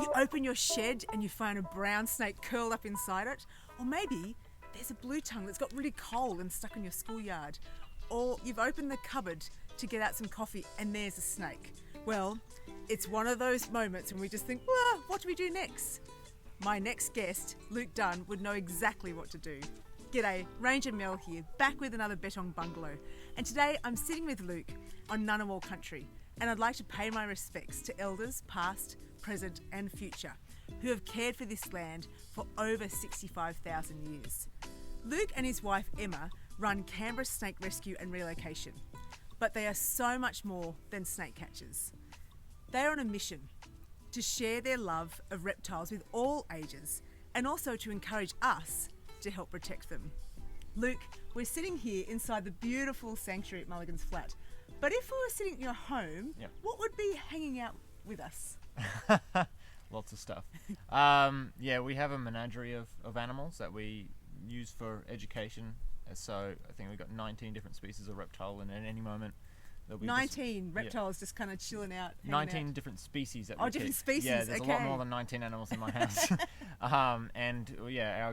You open your shed and you find a brown snake curled up inside it. Or maybe there's a blue tongue that's got really cold and stuck in your schoolyard. Or you've opened the cupboard to get out some coffee and there's a snake. Well, it's one of those moments when we just think, well, what do we do next? My next guest, Luke Dunn, would know exactly what to do. G'day, Ranger Mel here, back with another Bettong Bungalow. And today I'm sitting with Luke on Ngunnawal country, and I'd like to pay my respects to elders past, present and future who have cared for this land for over 65,000 years. Luke and his wife Emma run Canberra Snake Rescue and Relocation, but they are so much more than snake catchers. They are on a mission to share their love of reptiles with all ages and also to encourage us to help protect them. Luke, we're sitting here inside the beautiful sanctuary at Mulligan's Flat, but if we were sitting at your home, what would be hanging out with us? Lots of stuff. We have a menagerie of animals that we use for education. So I think we've got 19 different species of reptile, and at any moment there'll be 19 reptiles just kind of chilling out. 19 different species that we different keep. species. Yeah, there's a lot more than 19 animals in my house. Our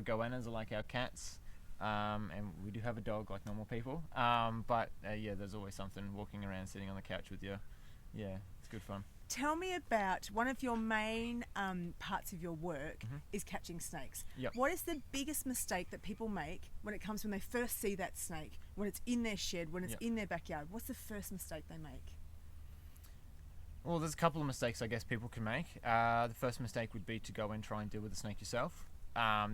goannas are like our cats, and we do have a dog like normal people. There's always something walking around, sitting on the couch with you. Yeah, it's good fun. Tell me about one of your main parts of your work is catching snakes. Yep. What is the biggest mistake that people make when they first see that snake, when it's in their shed, when it's in their backyard? What's the first mistake they make? Well, there's a couple of mistakes I guess people can make. The first mistake would be to go and try and deal with the snake yourself.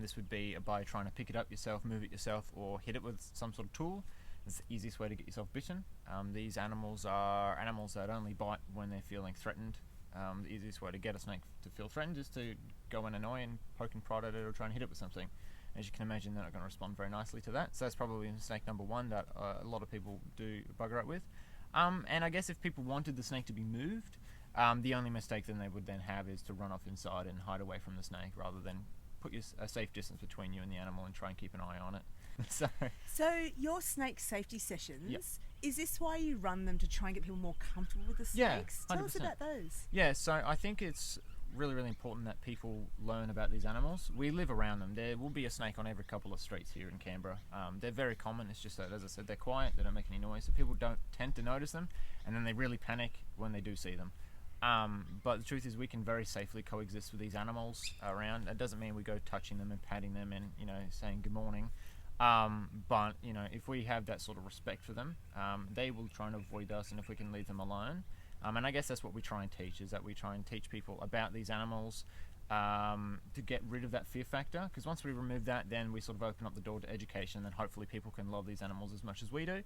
This would be by trying to pick it up yourself, move it yourself, or hit it with some sort of tool. It's the easiest way to get yourself bitten. These animals are animals that only bite when they're feeling threatened. The easiest way to get a snake to feel threatened is to go and annoy and poke and prod at it or try and hit it with something. As you can imagine, they're not going to respond very nicely to that. So that's probably mistake number one that a lot of people do bugger up with. And I guess if people wanted the snake to be moved, the only mistake then they would then have is to run off inside and hide away from the snake rather than put a safe distance between you and the animal and try and keep an eye on it. So your snake safety sessions, is this why you run them, to try and get people more comfortable with the snakes? Yeah, 100%. Tell us about those. Yeah, so I think it's really, really important that people learn about these animals. We live around them. There will be a snake on every couple of streets here in Canberra. They're very common. It's just that, as I said, they're quiet, they don't make any noise, so people don't tend to notice them, and then they really panic when they do see them. But the truth is we can very safely coexist with these animals around. It doesn't mean we go touching them and patting them and, saying good morning. But if we have that sort of respect for them, they will try and avoid us, and if we can leave them alone. And I guess that's what we try and teach, is that we try and teach people about these animals to get rid of that fear factor, because once we remove that, then we sort of open up the door to education, and then hopefully people can love these animals as much as we do.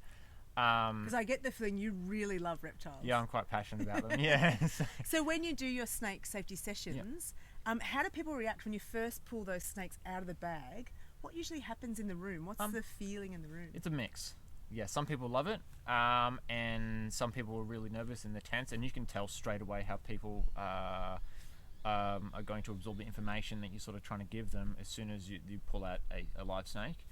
Because I get the feeling you really love reptiles. Yeah, I'm quite passionate about them. Yeah. So when you do your snake safety sessions, how do people react when you first pull those snakes out of the bag? What usually happens in the room? What's the feeling in the room? It's a mix. Yeah, some people love it, and some people are really nervous and they're tense, and you can tell straight away how people are going to absorb the information that you're sort of trying to give them as soon as you pull out a live snake.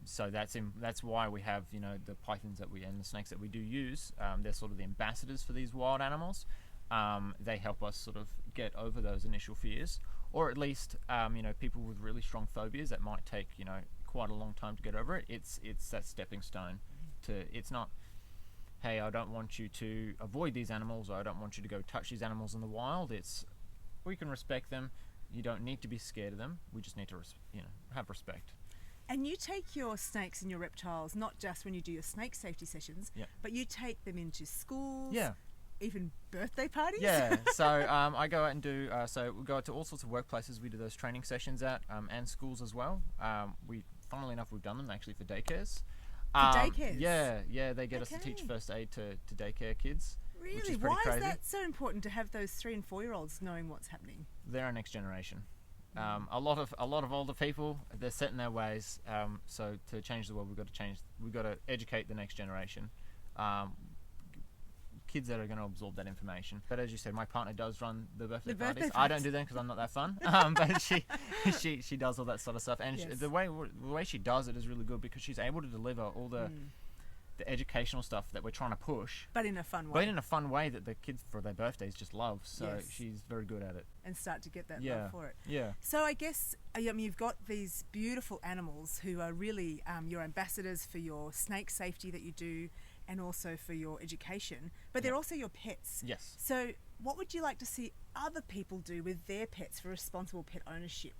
So that's why we have the pythons and the snakes that we do use. They're sort of the ambassadors for these wild animals. They help us sort of get over those initial fears, or at least people with really strong phobias that might take quite a long time to get over it. It's that stepping stone to. It's not, hey, I don't want you to avoid these animals, or I don't want you to go touch these animals in the wild. It's, we can respect them. You don't need to be scared of them. We just need to have respect. And you take your snakes and your reptiles not just when you do your snake safety sessions, but you take them into schools, even birthday parties? Yeah, so I go out and do, we go out to all sorts of workplaces we do those training sessions at, and schools as well. Funnily enough, we've done them actually for daycares. For daycares? Yeah, they get us to teach first aid to daycare kids. Really? Which is Why crazy. Is that so important to have those 3 and 4-year-olds knowing what's happening? They're our next generation. A lot of older people, they're set in their ways. So to change the world, we've got to educate the next generation. Kids that are going to absorb that information. But as you said, my partner does run the birthday parties. I don't do them because I'm not that fun. But she does all that sort of stuff, and the way she does it is really good, because she's able to deliver all the the educational stuff that we're trying to push, But in a fun way. but in a fun way that the kids for their birthdays just love. So Yes. she's very good at it. And start to get that Yeah. love for it. Yeah. So I guess you've got these beautiful animals who are really your ambassadors for your snake safety that you do, and also for your education. But they're also your pets. Yes. So what would you like to see other people do with their pets for responsible pet ownership?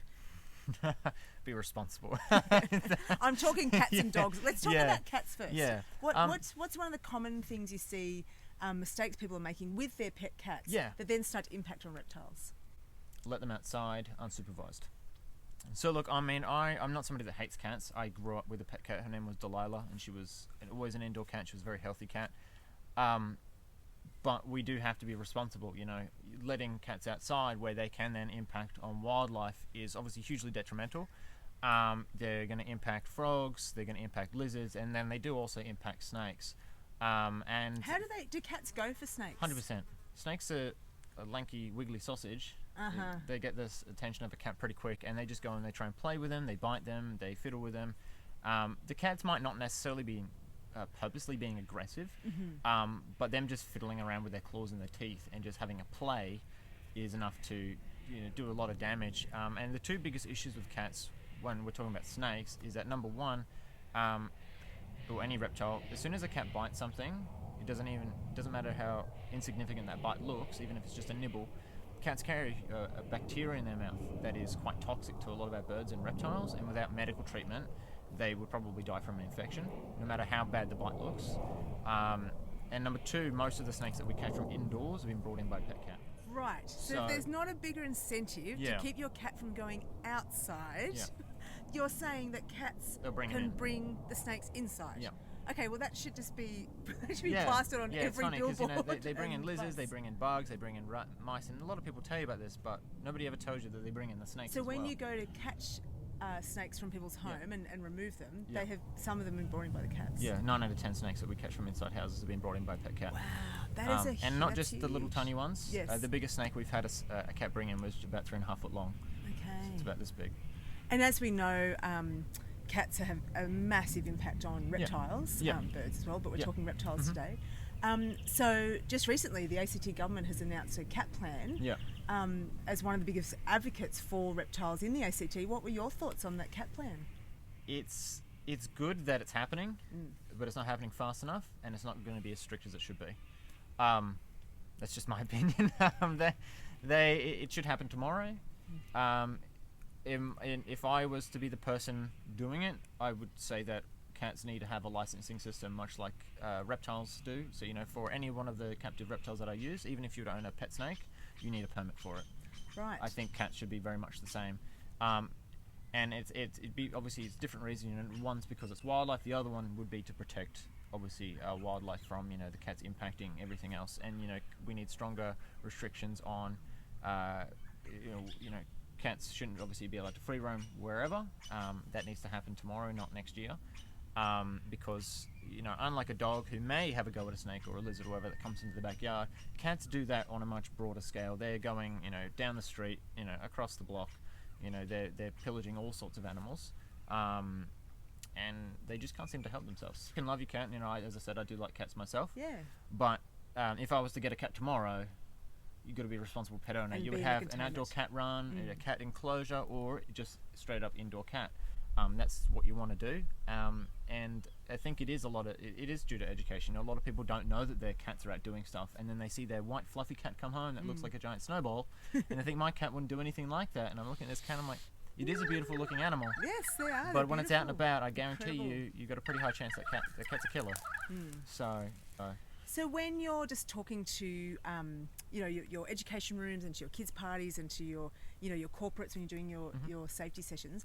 Be responsible. I'm talking cats and dogs. Let's talk Yeah. about cats first. Yeah. What's one of the common things you see mistakes people are making with their pet cats Yeah. that then start to impact on reptiles? Let them outside unsupervised. So look, I mean, I'm not somebody that hates cats. I grew up with a pet cat. Her name was Delilah, and she was always an indoor cat. She was a very healthy cat. But we do have to be responsible. You know, letting cats outside where they can then impact on wildlife is obviously hugely detrimental. They're going to impact frogs. They're going to impact lizards, and then they do also impact snakes. And How do cats go for snakes? 100%. Snakes are a lanky, wiggly sausage. Uh-huh. They get this attention of a cat pretty quick, and they just go and they try and play with them. They bite them. They fiddle with them. The cats might not necessarily be purposely being aggressive, but them just fiddling around with their claws and their teeth and just having a play is enough to do a lot of damage. And the two biggest issues with cats when we're talking about snakes is that, number one, or any reptile, as soon as a cat bites something, it doesn't matter how insignificant that bite looks, even if it's just a nibble. Cats carry a bacteria in their mouth that is quite toxic to a lot of our birds and reptiles, and without medical treatment they would probably die from an infection, no matter how bad the bite looks. And number two, most of the snakes that we catch from indoors have been brought in by a pet cat. Right. So if there's not a bigger incentive to keep your cat from going outside, you're saying that cats can bring the snakes inside. Yeah. Okay, well that should just be plastered on every it's funny, billboard. They bring in and lizards, bus. they bring in bugs, they bring in mice, and a lot of people tell you about this, but nobody ever tells you that they bring in the snakes So as when well. you go to catch snakes from people's home and remove them, Yeah. some of them been brought in by the cats. Yeah, 9 out of 10 snakes that we catch from inside houses have been brought in by a pet cat. Wow, that is and not that's just the little huge. tiny ones. Yes. The biggest snake we've had a cat bring in was about 3.5 foot long. Okay. It's about this big. And as we know, cats have a massive impact on reptiles, birds as well, but we're talking reptiles today. So just recently, the ACT government has announced a cat plan. Yeah. As one of the biggest advocates for reptiles in the ACT, what were your thoughts on that cat plan? It's good that it's happening, but it's not happening fast enough, and it's not going to be as strict as it should be. That's just my opinion. It should happen tomorrow. If I was to be the person doing it, I would say that cats need to have a licensing system, much like reptiles do. So, for any one of the captive reptiles that I use, even if you own a pet snake, you need a permit for it. Right. I think cats should be very much the same. And it'd be obviously it's different reasons. One's because it's wildlife. The other one would be to protect obviously wildlife from the cats impacting everything else. And we need stronger restrictions on cats shouldn't obviously be allowed to free roam wherever. That needs to happen tomorrow, not next year. Because unlike a dog who may have a go at a snake or a lizard or whatever that comes into the backyard, cats do that on a much broader scale. They're going down the street, across the block. They're pillaging all sorts of animals, and they just can't seem to help themselves. You can love your cat, as I said, I do like cats myself. Yeah. But if I was to get a cat tomorrow, you've got to be a responsible pet owner. And You would be have an containment. outdoor cat run, a cat enclosure, or just straight up indoor cat. That's what you want to do. And I think it is due to education. A lot of people don't know that their cats are out doing stuff, and then they see their white fluffy cat come home that looks like a giant snowball, and they think my cat wouldn't do anything like that. And I'm looking at this cat, I'm like, it is a beautiful looking animal. Yes, they are. But when it's out and beautiful. about, I guarantee Incredible. you've got a pretty high chance that cat's a killer. So when you're just talking to your education rooms and to your kids' parties and to your your corporates when you're doing your safety sessions,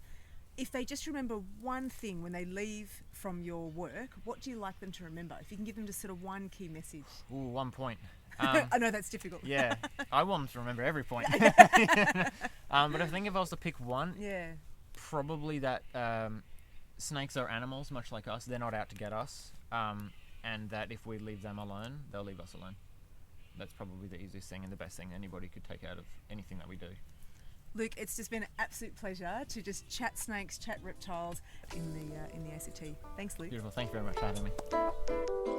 if they just remember one thing when they leave from your work, what do you like them to remember? If you can give them just sort of one key message. Ooh, 1 point. I know that's difficult. Yeah, I want them to remember every point. But I think if I was to pick one, probably that snakes are animals, much like us. They're not out to get us. And that if we leave them alone, they'll leave us alone. That's probably the easiest thing and the best thing anybody could take out of anything that we do. Luke, it's just been an absolute pleasure to just chat snakes, chat reptiles in the ACT. Thanks, Luke. Beautiful. Thank you very much for having me.